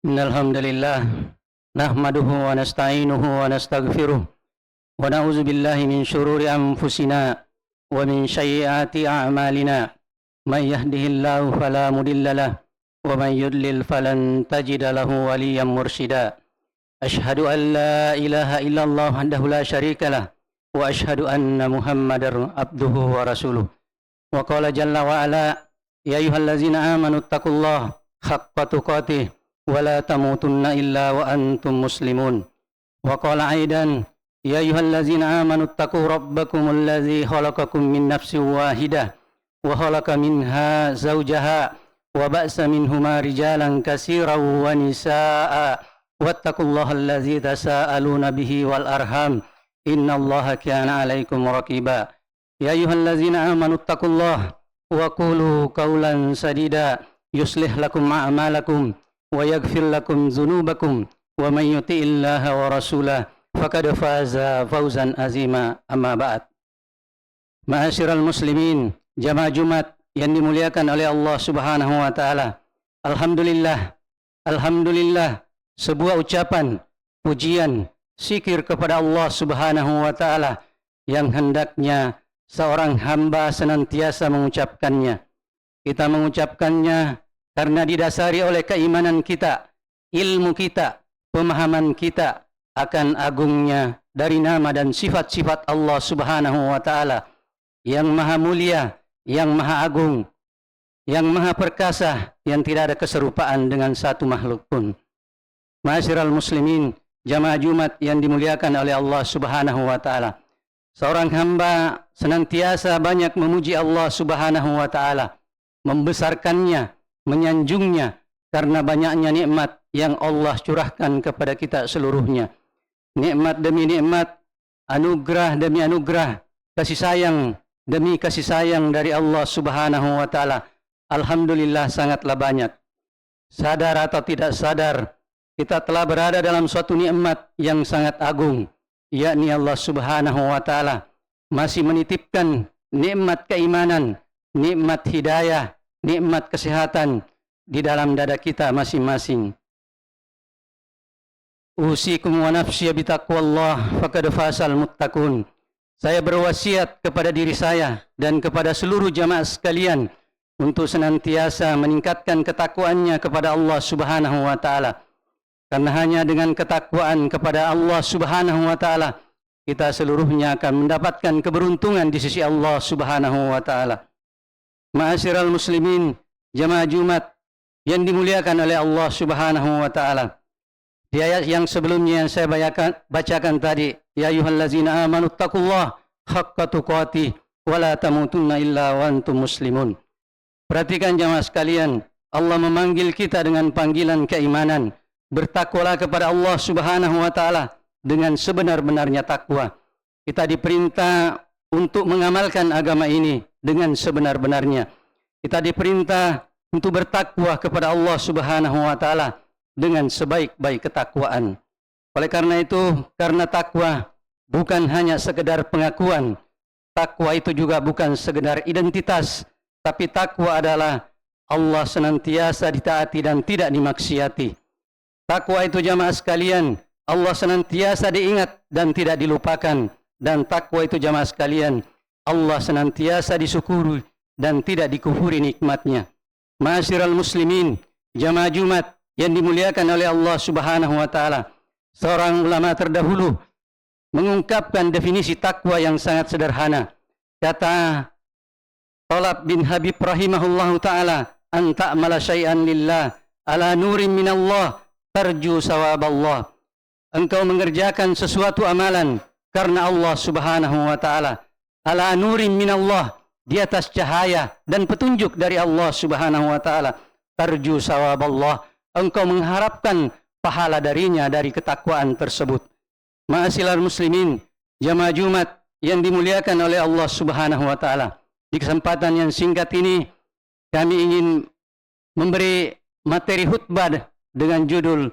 Innal hamdalillah nahmaduhu wa nasta'inuhu wa nastaghfiruh wa na'udzu billahi min shururi anfusina wa min sayyiati a'malina. May yahdihillahu fala mudilla lahu wa may yudlil falan tajida lahu waliyyan mursyida. Ashhadu an la ilaha illallah wahdahu la syarika lah wa ashhadu anna Muhammadar abduhu wa rasuluh. Wa qala jalla wa ala ya ayyuhallazina amanu taqullaha haqqa tuqatih ولا تموتن إلا وأنتم مسلمون. وقال أيضا يا أيها الذين آمنوا اتقوا ربكم الذي خلقكم من نفس واحدة وخلق منها زوجها وبأس منهما رجالا كثيرا ونساء واتقوا الله الذي تساءلون به والأرحام إن الله كان عليكم رقيبا. يا أيها الذين آمنوا اتقوا الله وقولوا قولا سديدا يصلح لكم أعمالكم ويغفر لكم ذنوبكم ومن يطع الله ورسوله فقد فاز فوزا عظيما. Amma ba'd. Ma'asyiral muslimin, jamaah Jumat yang dimuliakan oleh Allah Subhanahu wa taala. Alhamdulillah, sebuah ucapan pujian zikir kepada Allah Subhanahu wa taala yang hendaknya seorang hamba senantiasa mengucapkannya. Kita mengucapkannya karena didasari oleh keimanan kita, ilmu kita, pemahaman kita akan agungnya dari nama dan sifat-sifat Allah Subhanahu wa taala yang maha mulia, yang maha agung, yang maha perkasa, yang tidak ada keserupaan dengan satu makhluk pun. Ma'asyiral muslimin, jamaah Jumat yang dimuliakan oleh Allah Subhanahu wa taala. Seorang hamba senantiasa banyak memuji Allah Subhanahu wa taala, membesarkannya, menyanjungnya karena banyaknya nikmat yang Allah curahkan kepada kita seluruhnya. Nikmat demi nikmat, anugerah demi anugerah, kasih sayang demi kasih sayang dari Allah Subhanahu wa taala. Alhamdulillah sangatlah banyak. Sadar atau tidak sadar, kita telah berada dalam suatu nikmat yang sangat agung, yakni Allah Subhanahu wa taala masih menitipkan nikmat keimanan, nikmat hidayah, nikmat kesehatan di dalam dada kita masing-masing. Usikum wa nafsi bitaqwallah faqad fasal muttaqun. Saya berwasiat kepada diri saya dan kepada seluruh jamaah sekalian untuk senantiasa meningkatkan ketakwaannya kepada Allah Subhanahu wa taala. Karena hanya dengan ketakwaan kepada Allah Subhanahu wa taala kita seluruhnya akan mendapatkan keberuntungan di sisi Allah Subhanahu wa taala. Ma'asyiral muslimin, jamaah Jumat yang dimuliakan oleh Allah Subhanahu wa taala. Di ayat yang sebelumnya yang saya bacakan tadi, ya ayyuhallazina amanu taqullaha haqqa tuqatih wa la tamutunna illa wa antum muslimun. Perhatikan jamaah sekalian, Allah memanggil kita dengan panggilan keimanan. Bertakwalah kepada Allah Subhanahu wa taala dengan sebenar-benarnya takwa. Kita diperintah untuk mengamalkan agama ini dengan sebenar-benarnya. Kita diperintah untuk bertakwa kepada Allah Subhanahu wa taala dengan sebaik-baik ketakwaan. Oleh karena itu, karena takwa bukan hanya sekedar pengakuan, takwa itu juga bukan sekedar identitas, tapi takwa adalah Allah senantiasa ditaati dan tidak dimaksiati. Takwa itu jamaah sekalian, Allah senantiasa diingat dan tidak dilupakan. Dan takwa itu jamaah sekalian, Allah senantiasa disyukuri dan tidak dikufuri nikmatnya. Ma'asyiral muslimin, jamaah Jumat yang dimuliakan oleh Allah Subhanahu wa taala. Seorang ulama terdahulu mengungkapkan definisi takwa yang sangat sederhana. Kata Talab bin Habib rahimahullahu taala, an ta'mala syai'an lillah ala nurin minallah tarju sawaballah. Engkau mengerjakan sesuatu amalan karena Allah Subhanahu wa taala, ala nurin minallah, di atas cahaya dan petunjuk dari Allah Subhanahu wa taala, tarju sawaballah, engkau mengharapkan pahala darinya dari ketakwaan tersebut. Ma'asyiral muslimin, jamaah Jumat yang dimuliakan oleh Allah Subhanahu wa taala. Di kesempatan yang singkat ini kami ingin memberi materi khutbah dengan judul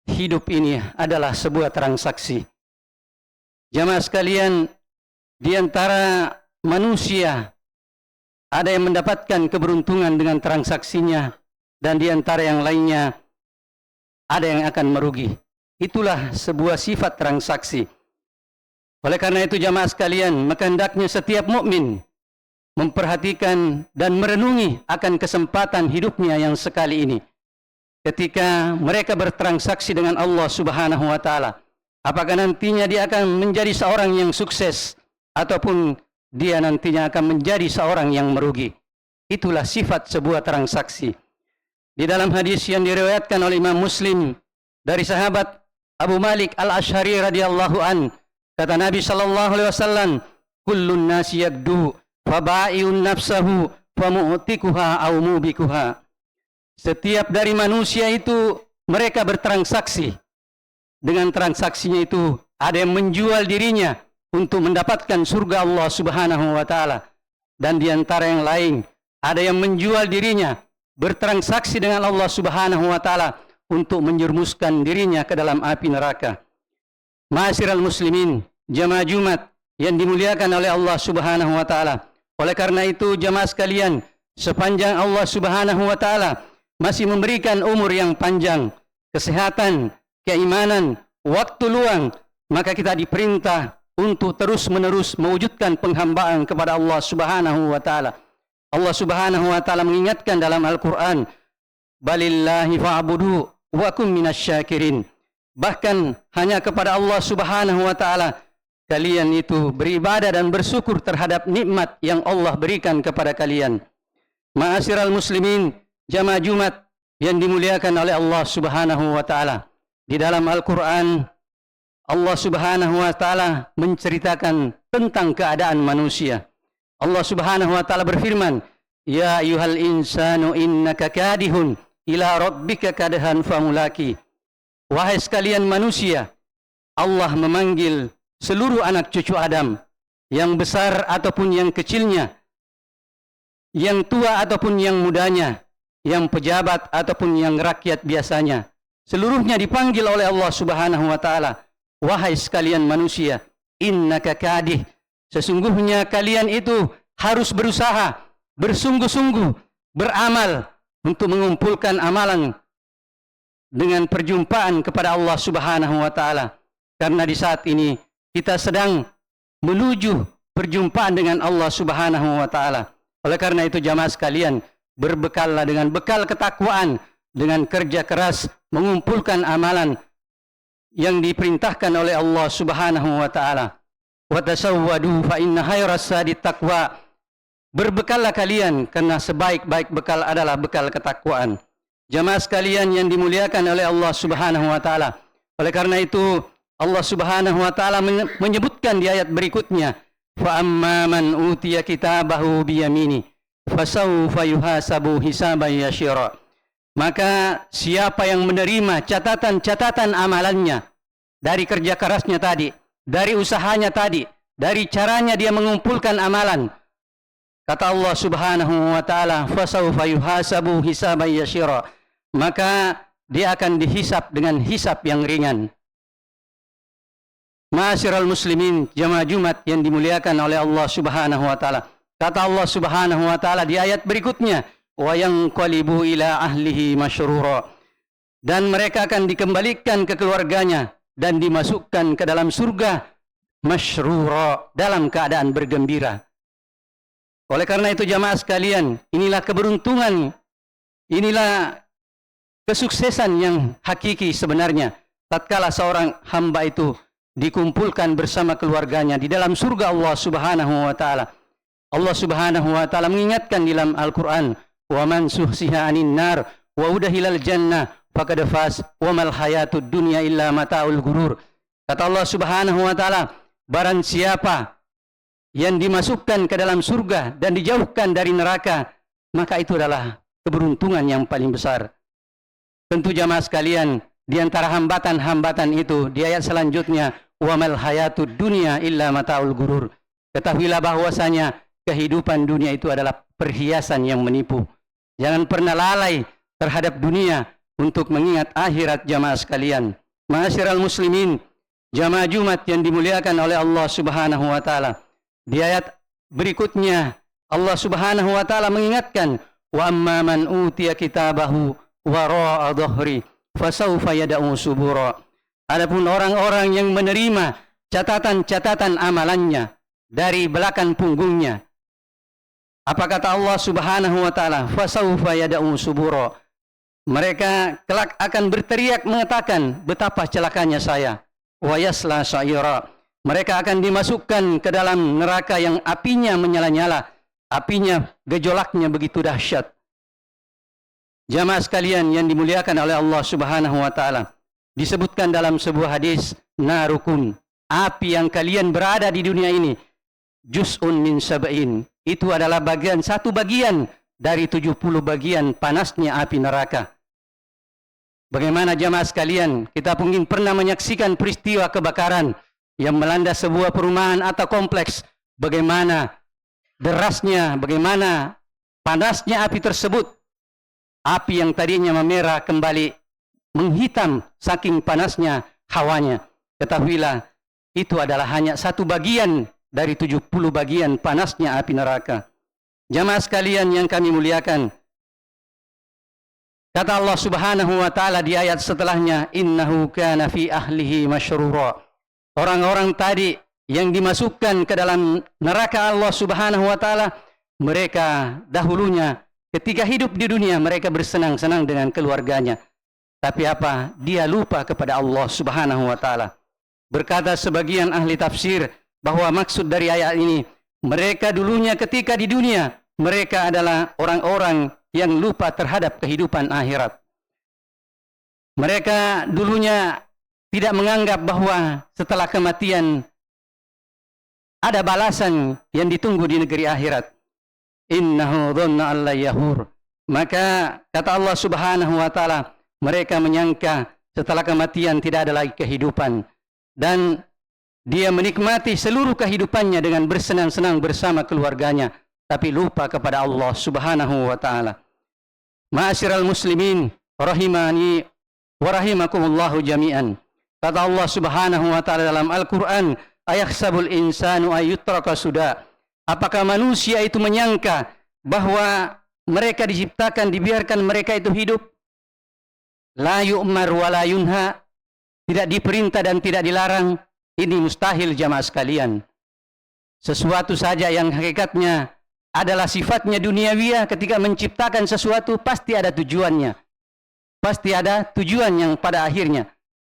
hidup ini adalah sebuah transaksi. Jamaah sekalian, di antara manusia ada yang mendapatkan keberuntungan dengan transaksinya, dan di antara yang lainnya ada yang akan merugi. Itulah sebuah sifat transaksi. Oleh karena itu jamaah sekalian, maka hendaknya setiap mukmin memperhatikan dan merenungi akan kesempatan hidupnya yang sekali ini. Ketika mereka bertransaksi dengan Allah Subhanahu wa taala, apakah nantinya dia akan menjadi seorang yang sukses ataupun dia nantinya akan menjadi seorang yang merugi. Itulah sifat sebuah transaksi. Di dalam hadis yang diriwayatkan oleh Imam Muslim dari sahabat Abu Malik Al-Asy'ari radhiyallahu an, kata Nabi sallallahu alaihi wasallam, "Kullun nasi yagdu faba'iun nafsahu famu'tikuha aw mubikuha." Setiap dari manusia itu mereka bertransaksi. Dengan transaksinya itu ada yang menjual dirinya untuk mendapatkan surga Allah Subhanahu wa taala, dan di antara yang lain ada yang menjual dirinya bertransaksi dengan Allah Subhanahu wa taala untuk menjerumuskan dirinya ke dalam api neraka. Ma'asyiral muslimin, jamaah Jumat yang dimuliakan oleh Allah Subhanahu wa taala. Oleh karena itu jamaah sekalian, sepanjang Allah Subhanahu wa taala masih memberikan umur yang panjang, kesehatan, keimanan, waktu luang, maka kita diperintah untuk terus-menerus mewujudkan penghambaan kepada Allah Subhanahu wa taala. Allah Subhanahu wa taala mengingatkan dalam Al-Qur'an, "Balillahi fa'budu wa kum minasyakirin." Bahkan hanya kepada Allah Subhanahu wa taala kalian itu beribadah dan bersyukur terhadap nikmat yang Allah berikan kepada kalian. Ma'asyiral muslimin, jamaah Jumat yang dimuliakan oleh Allah Subhanahu wa taala. Di dalam Al-Qur'an Allah Subhanahu wa taala menceritakan tentang keadaan manusia. Allah Subhanahu wa taala berfirman, "Ya ayyuhal insanu innaka kadihun ila rabbika kadhan famulaki." Wahai sekalian manusia, Allah memanggil seluruh anak cucu Adam, yang besar ataupun yang kecilnya, yang tua ataupun yang mudanya, yang pejabat ataupun yang rakyat biasanya. Seluruhnya dipanggil oleh Allah Subhanahu wa taala. Wahai sekalian manusia, innaka kadih, sesungguhnya kalian itu harus berusaha, bersungguh-sungguh, beramal untuk mengumpulkan amalan dengan perjumpaan kepada Allah Subhanahu wa taala. Karena di saat ini kita sedang menuju perjumpaan dengan Allah Subhanahu wa taala. Oleh karena itu jamaah sekalian, berbekallah dengan bekal ketakwaan, dengan kerja keras mengumpulkan amalan yang diperintahkan oleh Allah Subhanahu wa taala. Wa tasawwadu fa inna khairas zadi taqwa. Berbekallah kalian karena sebaik-baik bekal adalah bekal ketakwaan. Jamaah sekalian yang dimuliakan oleh Allah Subhanahu wa taala. Oleh karena itu Allah Subhanahu wa taala menyebutkan di ayat berikutnya, fa amma man utiya kitabahu biyamini fasawfa yuhasabu hisaban yasira. Maka siapa yang menerima catatan-catatan amalannya dari kerja kerasnya tadi, dari usahanya tadi, dari caranya dia mengumpulkan amalan, kata Allah Subhanahu wa taala, fasawfa yuhasabu hisaban yasira, maka dia akan dihisap dengan hisap yang ringan. Ma'asyiral muslimin, jamaah Jumat yang dimuliakan oleh Allah Subhanahu wa taala. Kata Allah Subhanahu wa taala di ayat berikutnya, wa yanqalibu ila ahlihi masyrura, dan mereka akan dikembalikan ke keluarganya dan dimasukkan ke dalam surga masyrura, dalam keadaan bergembira. Oleh karena itu jamaah sekalian, inilah keberuntungan, inilah kesuksesan yang hakiki sebenarnya tatkala seorang hamba itu dikumpulkan bersama keluarganya di dalam surga Allah Subhanahu wa taala. Allah Subhanahu wa taala mengingatkan di dalam Al-Qur'an, "Wa man suhsiha 'anil nar wa udkhilal jannah faqad faz wa mal hayatud dunya illa mataul ghurur." Kata Allah Subhanahu wa taala, barang siapa yang dimasukkan ke dalam surga dan dijauhkan dari neraka, maka itu adalah keberuntungan yang paling besar. Tentu jamaah sekalian, di antara hambatan-hambatan itu di ayat selanjutnya, wa mal hayatud dunya illa mataul ghurur. Ketahuilah bahwasanya kehidupan dunia itu adalah perhiasan yang menipu. Jangan pernah lalai terhadap dunia untuk mengingat akhirat jamaah sekalian. Ma'asyiral muslimin, jamaah Jumat yang dimuliakan oleh Allah Subhanahu wa taala. Di ayat berikutnya Allah Subhanahu wa taala mengingatkan, wa amma man utiya kitabahu wara'a dhahri fasawfa yad'u subura. Adapun orang-orang yang menerima catatan-catatan amalannya dari belakang punggungnya, apa kata Allah Subhanahu wa taala? Fasawfa yad'u subura. Mereka kelak akan berteriak mengatakan, betapa celakanya saya. Wa yasla sa'ira. Mereka akan dimasukkan ke dalam neraka yang apinya menyala-nyala, apinya gejolaknya begitu dahsyat. Jamaah sekalian yang dimuliakan oleh Allah Subhanahu wa taala, disebutkan dalam sebuah hadis, narukun, api yang kalian berada di dunia ini, juz'un min sab'in, itu adalah satu bagian dari 70 bagian panasnya api neraka. Bagaimana jamaah sekalian, kita mungkin pernah menyaksikan peristiwa kebakaran yang melanda sebuah perumahan atau kompleks. Bagaimana derasnya, bagaimana panasnya api tersebut. Api yang tadinya memerah kembali menghitam saking panasnya hawanya. Ketahuilah, itu adalah hanya satu bagian dari 70 bagian panasnya api neraka. Jamaah sekalian yang kami muliakan, kata Allah Subhanahu wa taala di ayat setelahnya, innahu kana fi ahlihi masyrura. Orang-orang tadi yang dimasukkan ke dalam neraka Allah Subhanahu wa taala, mereka dahulunya ketika hidup di dunia mereka bersenang-senang dengan keluarganya. Tapi apa? Dia lupa kepada Allah Subhanahu wa taala. Berkata sebagian ahli tafsir bahwa maksud dari ayat ini, mereka dulunya ketika di dunia mereka adalah orang-orang yang lupa terhadap kehidupan akhirat. Mereka dulunya tidak menganggap bahwa setelah kematian ada balasan yang ditunggu di negeri akhirat. Innahu dhanna alla yahur. Maka kata Allah Subhanahu wa taala, mereka menyangka setelah kematian tidak ada lagi kehidupan, dan dia menikmati seluruh kehidupannya dengan bersenang-senang bersama keluarganya, tapi lupa kepada Allah Subhanahu wa taala. Ma'asyiral muslimin rahimani wa rahimakumullahu jami'an. Kata Allah Subhanahu wa taala dalam Al-Qur'an, ayahsabul insanu ayyutraka suda. Apakah manusia itu menyangka bahwa mereka diciptakan, dibiarkan mereka itu hidup? La yu'mar wa la yunha. Tidak diperintah dan tidak dilarang. Ini mustahil jamaah sekalian. Sesuatu saja yang hakikatnya adalah sifatnya duniawiyah, ketika menciptakan sesuatu pasti ada tujuannya. Pasti ada tujuan yang pada akhirnya.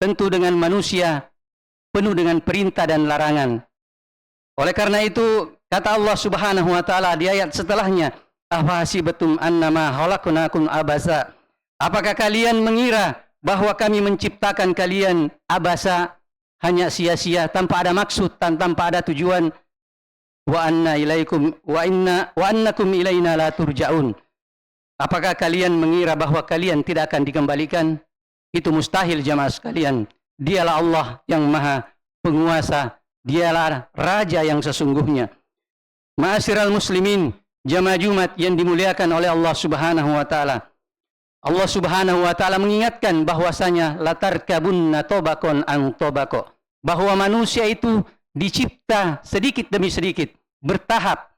Tentu dengan manusia penuh dengan perintah dan larangan. Oleh karena itu, kata Allah Subhanahu wa taala di ayat setelahnya, afahasibatum annama khalaqnakum abasa. Apakah kalian mengira bahwa kami menciptakan kalian abasa, hanya sia-sia, tanpa ada maksud, tanpa ada tujuan? Wa annakum ilaina la turja'un. Apakah kalian mengira bahwa kalian tidak akan dikembalikan? Itu mustahil jamaah sekalian. Dialah Allah yang maha penguasa. Dialah Raja yang sesungguhnya. Ma'asyiral muslimin, jamaah Jumat yang dimuliakan oleh Allah Subhanahu wa taala. Allah Subhanahu wa taala mengingatkan bahwasanya latarkabunna tobakon an tobako. Bahwa manusia itu dicipta sedikit demi sedikit, bertahap.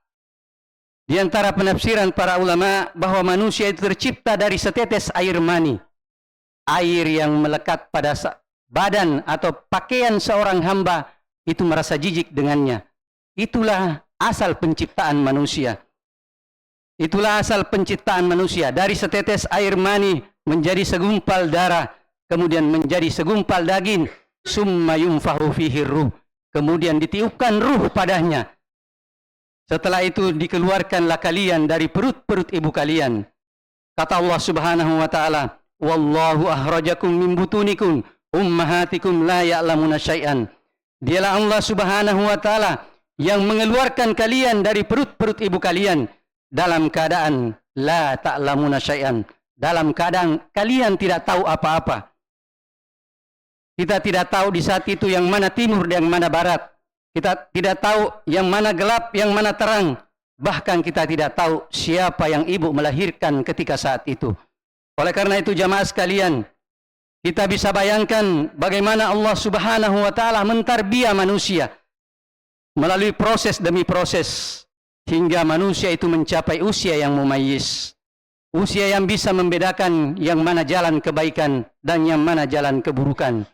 Di antara penafsiran para ulama bahwa manusia itu tercipta dari setetes air mani. Air yang melekat pada badan atau pakaian seorang hamba itu merasa jijik dengannya. Itulah asal penciptaan manusia. Itulah asal penciptaan manusia. Dari setetes air mani menjadi segumpal darah, kemudian menjadi segumpal daging, summa yunfahu fihi ruh. Kemudian ditiupkan ruh padanya. Setelah itu dikeluarkanlah kalian dari perut-perut ibu kalian. Kata Allah Subhanahu wa taala, wallahu akhrajakum min butunikum ummahatikum la ya'lamuna syai'an. Dialah Allah Subhanahu wa taala yang mengeluarkan kalian dari perut-perut ibu kalian dalam keadaan la ta'lamuna syai'an, dalam keadaan kalian tidak tahu apa-apa. Kita tidak tahu di saat itu yang mana timur dan yang mana barat. Kita tidak tahu yang mana gelap, yang mana terang. Bahkan kita tidak tahu siapa yang ibu melahirkan ketika saat itu. Oleh karena itu jamaah sekalian, kita bisa bayangkan bagaimana Allah Subhanahu wa taala mentarbiah manusia melalui proses demi proses hingga manusia itu mencapai usia yang mumayyiz. usia yang bisa membedakan yang mana jalan kebaikan dan yang mana jalan keburukan.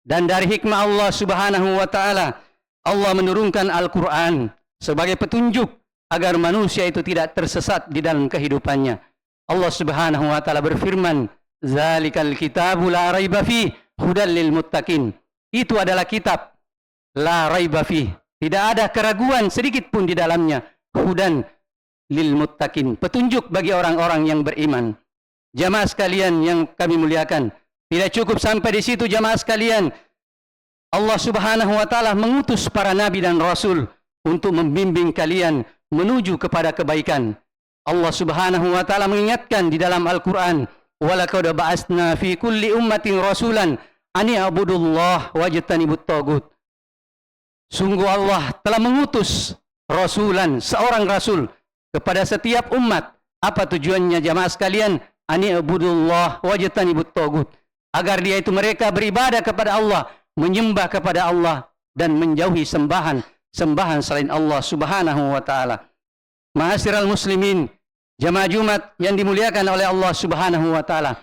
Dan dari hikmah Allah Subhanahu wa taala, Allah menurunkan Al-Qur'an sebagai petunjuk agar manusia itu tidak tersesat di dalam kehidupannya. Allah Subhanahu wa taala berfirman, "Zalikal kitabu la raiba fi hudal lil muttaqin." Itu adalah kitab la raiba fi, tidak ada keraguan sedikit pun di dalamnya. Hudan lil muttaqin, petunjuk bagi orang-orang yang beriman. Jamaah sekalian yang kami muliakan, tidak cukup sampai di situ jamaah sekalian. Allah Subhanahu wa taala mengutus para nabi dan rasul untuk membimbing kalian menuju kepada kebaikan. Allah Subhanahu wa taala mengingatkan di dalam Al-Qur'an, "Wa laqad ba'atsna fi kulli ummatin rasulan an i'budullah wajtanibut tagut." Sungguh Allah telah mengutus rasulan, seorang rasul kepada setiap umat. Apa tujuannya jamaah sekalian? An i'budullah wajtanibut tagut. Agar dia itu mereka beribadah kepada Allah, menyembah kepada Allah dan menjauhi sembahan selain Allah Subhanahu wa taala. Ma'asyiral muslimin, jamaah Jumat yang dimuliakan oleh Allah Subhanahu wa taala.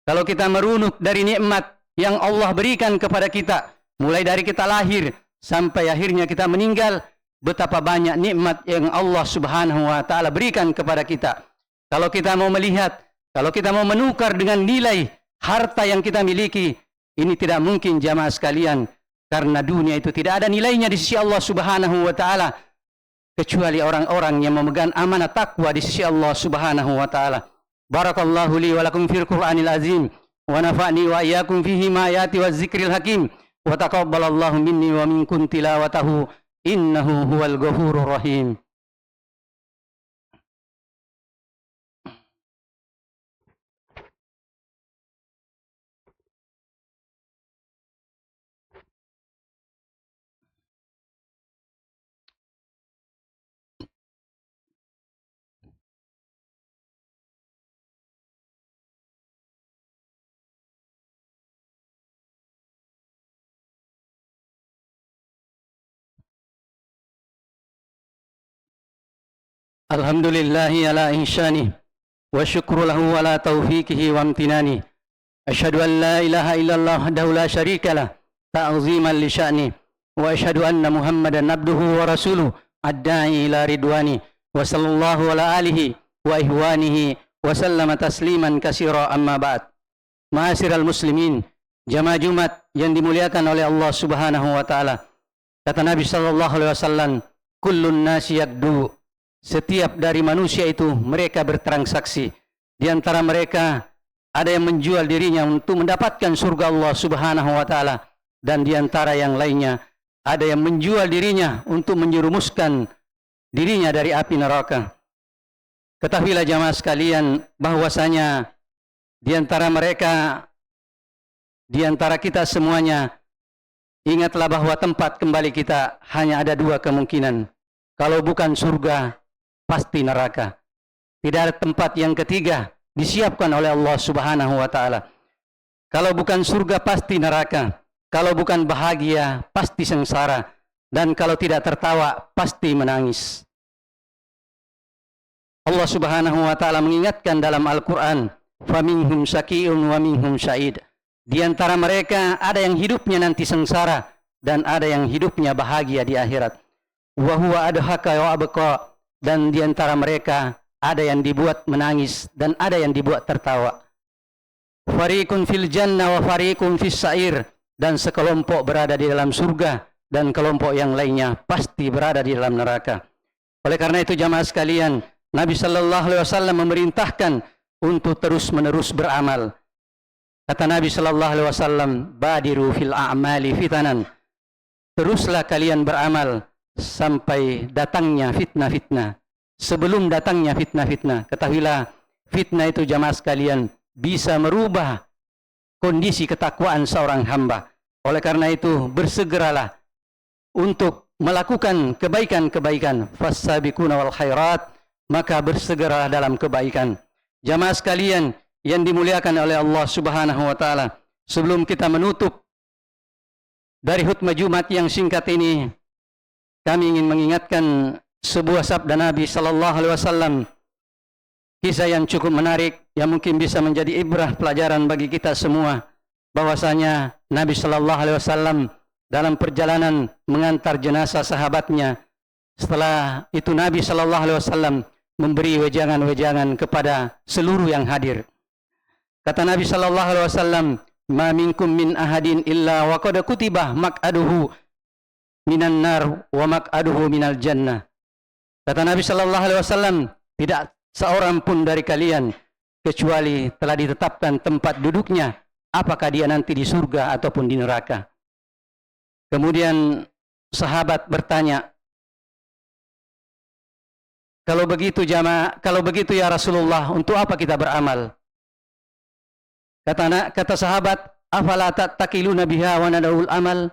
Kalau kita merunuk dari nikmat yang Allah berikan kepada kita, mulai dari kita lahir sampai akhirnya kita meninggal, betapa banyak nikmat yang Allah Subhanahu wa taala berikan kepada kita. Kalau kita mau melihat, kalau kita mau menukar dengan nilai harta yang kita miliki, ini tidak mungkin jamaah sekalian, karena dunia itu tidak ada nilainya di sisi Allah Subhanahu wa taala kecuali orang-orang yang memegang amanah takwa di sisi Allah Subhanahu wa taala. Barakallahu li wa lakum fil Qur'anil azim wa nafa'ni wa iyyakum fihi ma ayati waz zikril hakim wa taqabbalallahu minni wa minkum tilawatahu innahu huwal ghafurur rahim. Alhamdulillahi ala ihsani wa syukru lahu ala taufiqihi wa amtinani. Asyhadu an la ilaha illallah wahdahu la syarikalah ta'ziman li sya'ni wa asyhadu anna Muhammadan abduhu wa rasuluh ad-da'i ila ridwani wa sallallahu ala alihi wa ihwanihi wa sallama tasliman katsira amma ba'd. Ma'asyiral muslimin, jamaah Jumat yang dimuliakan oleh Allah Subhanahu wa taala. Kata Nabi sallallahu alaihi wasallam, kullun nasi yagdu, setiap dari manusia itu mereka bertransaksi. Di antara mereka ada yang menjual dirinya untuk mendapatkan surga Allah Subhanahu wa taala, dan di antara yang lainnya ada yang menjual dirinya untuk menjerumuskan dirinya dari api neraka. Ketahuilah jamaah sekalian bahwasanya di antara mereka, di antara kita semuanya, ingatlah bahwa tempat kembali kita hanya ada dua kemungkinan. Kalau bukan surga, pasti neraka. Tidak ada tempat yang ketiga disiapkan oleh Allah Subhanahu wa taala. Kalau bukan surga, pasti neraka. Kalau bukan bahagia, pasti sengsara. Dan kalau tidak tertawa, pasti menangis. Allah Subhanahu wa taala mengingatkan dalam Al-Qur'an, "Faminhum syaqiyyun wa minhum sya'id." Di antara mereka ada yang hidupnya nanti sengsara dan ada yang hidupnya bahagia di akhirat. Wa huwa adhaka wa abqa, dan di antara mereka ada yang dibuat menangis dan ada yang dibuat tertawa. Fariqun fil jannah wa fariqun fis sa'ir, dan sekelompok berada di dalam surga dan kelompok yang lainnya pasti berada di dalam neraka. Oleh karena itu jamaah sekalian, Nabi sallallahu alaihi wasallam memerintahkan untuk terus-menerus beramal. Kata Nabi sallallahu alaihi wasallam, "Badiru fil a'mali fitanan." Teruslah kalian beramal sampai datangnya fitnah-fitnah. Sebelum datangnya fitnah-fitnah, ketahuilah fitnah itu jamaah sekalian bisa merubah kondisi ketakwaan seorang hamba. Oleh karena itu bersegeralah untuk melakukan kebaikan-kebaikan. Fassabiquna wal khairat, maka bersegeralah dalam kebaikan. Jamaah sekalian yang dimuliakan oleh Allah Subhanahu wa taala, sebelum kita menutup dari khutbah Jumat yang singkat ini, kami ingin mengingatkan sebuah sabda Nabi sallallahu alaihi wasallam kisah yang cukup menarik yang mungkin bisa menjadi ibrah pelajaran bagi kita semua, bahwasanya Nabi sallallahu alaihi wasallam dalam perjalanan mengantar jenazah sahabatnya, setelah itu Nabi sallallahu alaihi wasallam memberi wejangan-wejangan kepada seluruh yang hadir. Kata Nabi sallallahu alaihi wasallam, "Ma minkum min ahadin illa wa qad kutibah maq'aduhu minan nar wa maq'aduhu minal jannah." Kata Nabi sallallahu alaihi wasallam, tidak seorang pun dari kalian kecuali telah ditetapkan tempat duduknya, apakah dia nanti di surga ataupun di neraka. Kemudian sahabat bertanya, kalau begitu ya Rasulullah, untuk apa kita beramal? Kata sahabat, afala tattakiluna biha wa nadaul amal?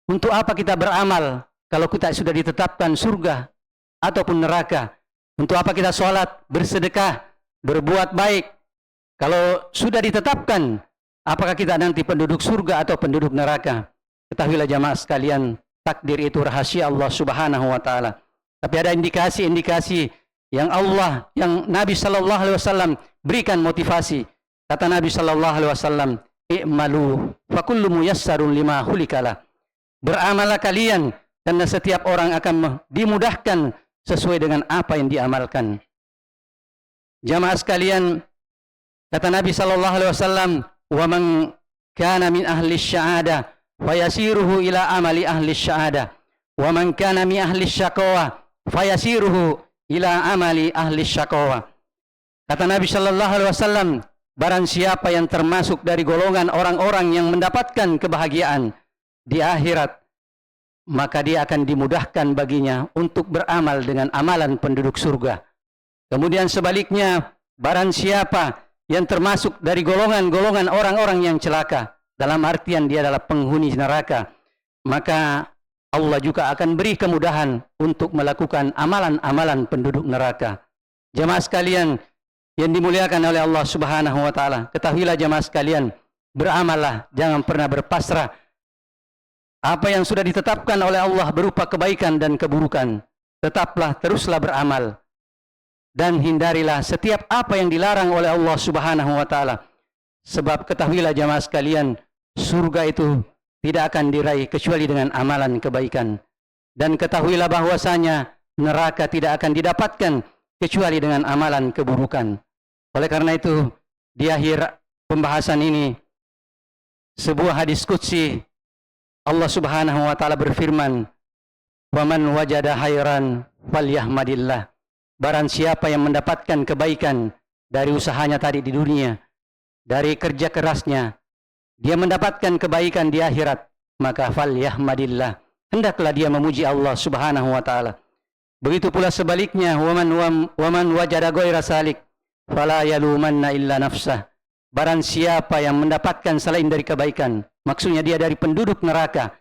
Untuk apa kita beramal kalau kita sudah ditetapkan surga ataupun neraka? Untuk apa kita sholat, bersedekah, berbuat baik? Kalau sudah ditetapkan, apakah kita nanti penduduk surga atau penduduk neraka? Ketahuilah jamaah sekalian, takdir itu rahasia Allah Subhanahu wa taala. Tapi ada indikasi-indikasi yang Nabi sallallahu alaihi wasallam berikan motivasi. Kata Nabi sallallahu alaihi wasallam, "I'malu fa kullu muyassarun lima khuliqalah." Beramallah kalian, karena setiap orang akan dimudahkan sesuai dengan apa yang diamalkan. Jamaah sekalian, kata Nabi sallallahu alaihi wasallam, "Wa man kana min ahli syahada fayasiruhu ila amali ahli syahada, wa man kana min ahli syaqawa fayasiruhu ila amali ahli syaqawa." Kata Nabi sallallahu alaihi wasallam, barang siapa yang termasuk dari golongan orang-orang yang mendapatkan kebahagiaan di akhirat, maka dia akan dimudahkan baginya untuk beramal dengan amalan penduduk surga. Kemudian sebaliknya, barang siapa yang termasuk dari golongan-golongan orang-orang yang celaka, dalam artian dia adalah penghuni neraka, maka Allah juga akan beri kemudahan untuk melakukan amalan-amalan penduduk neraka. Jemaah sekalian yang dimuliakan oleh Allah Subhanahu wa taala, ketahuilah jemaah sekalian, beramallah, jangan pernah berpasrah. Apa yang sudah ditetapkan oleh Allah berupa kebaikan dan keburukan, tetaplah teruslah beramal. Dan hindarilah setiap apa yang dilarang oleh Allah Subhanahu wa taala. Sebab ketahuilah jemaah sekalian, surga itu tidak akan diraih kecuali dengan amalan kebaikan. Dan ketahuilah bahwasanya neraka tidak akan didapatkan kecuali dengan amalan keburukan. Oleh karena itu, di akhir pembahasan ini, sebuah hadis qudsi, Allah Subhanahu wa taala berfirman, "Wa man wajada khairan falyahmadillah." Barang siapa yang mendapatkan kebaikan dari usahanya tadi di dunia, dari kerja kerasnya, dia mendapatkan kebaikan di akhirat, maka falyahmadillah, hendaklah dia memuji Allah Subhanahu wa taala. Begitu pula sebaliknya, waman wajada ghaira salik fala yalumanna illa nafsah. Barang siapa yang mendapatkan selain dari kebaikan, maksudnya dia dari penduduk neraka,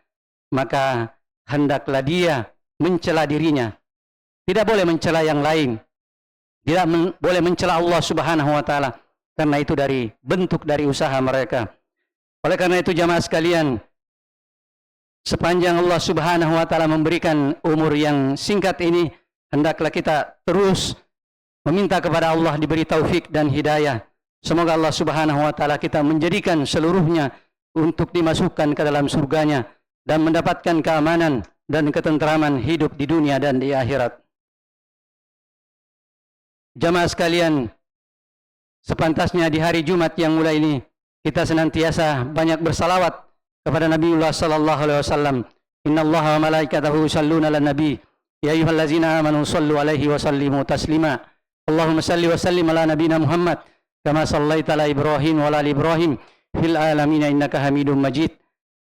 maka hendaklah dia mencela dirinya. Tidak boleh mencela yang lain. Tidak boleh mencela Allah Subhanahu wa taala, karena itu dari bentuk dari usaha mereka. Oleh karena itu jamaah sekalian, sepanjang Allah Subhanahu wa taala memberikan umur yang singkat ini, hendaklah kita terus meminta kepada Allah diberi taufik dan hidayah. Semoga Allah Subhanahu wa taala kita menjadikan seluruhnya untuk dimasukkan ke dalam surganya dan mendapatkan keamanan dan ketentraman hidup di dunia dan di akhirat. Jamaah sekalian, sepantasnya di hari Jumat yang mulai ini kita senantiasa banyak bersalawat kepada Nabiullah sallallahu alaihi wasallam. Innallaha wa malaikatahu yusholluna 'alan nabi. Ya ayyuhallazina amanu shallu 'alaihi wa sallimu taslima. Allahumma shalli wa sallim ala nabiyyina Muhammad kama shallaita ala Ibrahim wa ala ali Ibrahim fil alamin innaka Hamidum Majid.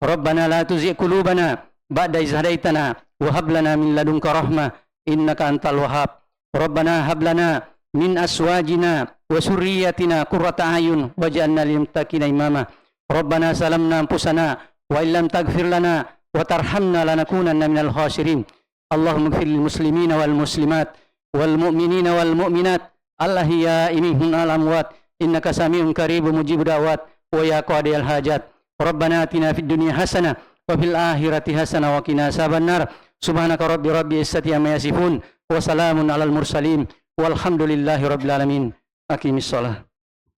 Rabbana la tuzigh qulubana ba'da idh hadaitana wa hab lana min ladunka rahmah innaka antal wahhab. Rabbana hab lana min aswajina wa surriyyatina qurrata a'yun waj'alna lil muttaqina imama. Rabbana salamna anfusana wa illam taghfir lana wa tarhamna lanakunanna minal khasirin. Allahumma ighfir lil muslimina wal muslimat wal mu'minina wal mu'minat al-ahya'i minhum wal amwat innaka sami'un qaribun mujibud da'wat wa ya qadiyal hajat. Rabbana atina fid dunya hasanah wa fil akhirati hasanah wa qina adzabannar. Subhanaka rabbi izzati amma yasifun wa salamun alal mursalin Walhamdulillahirabbil alamin. Aqimissalah.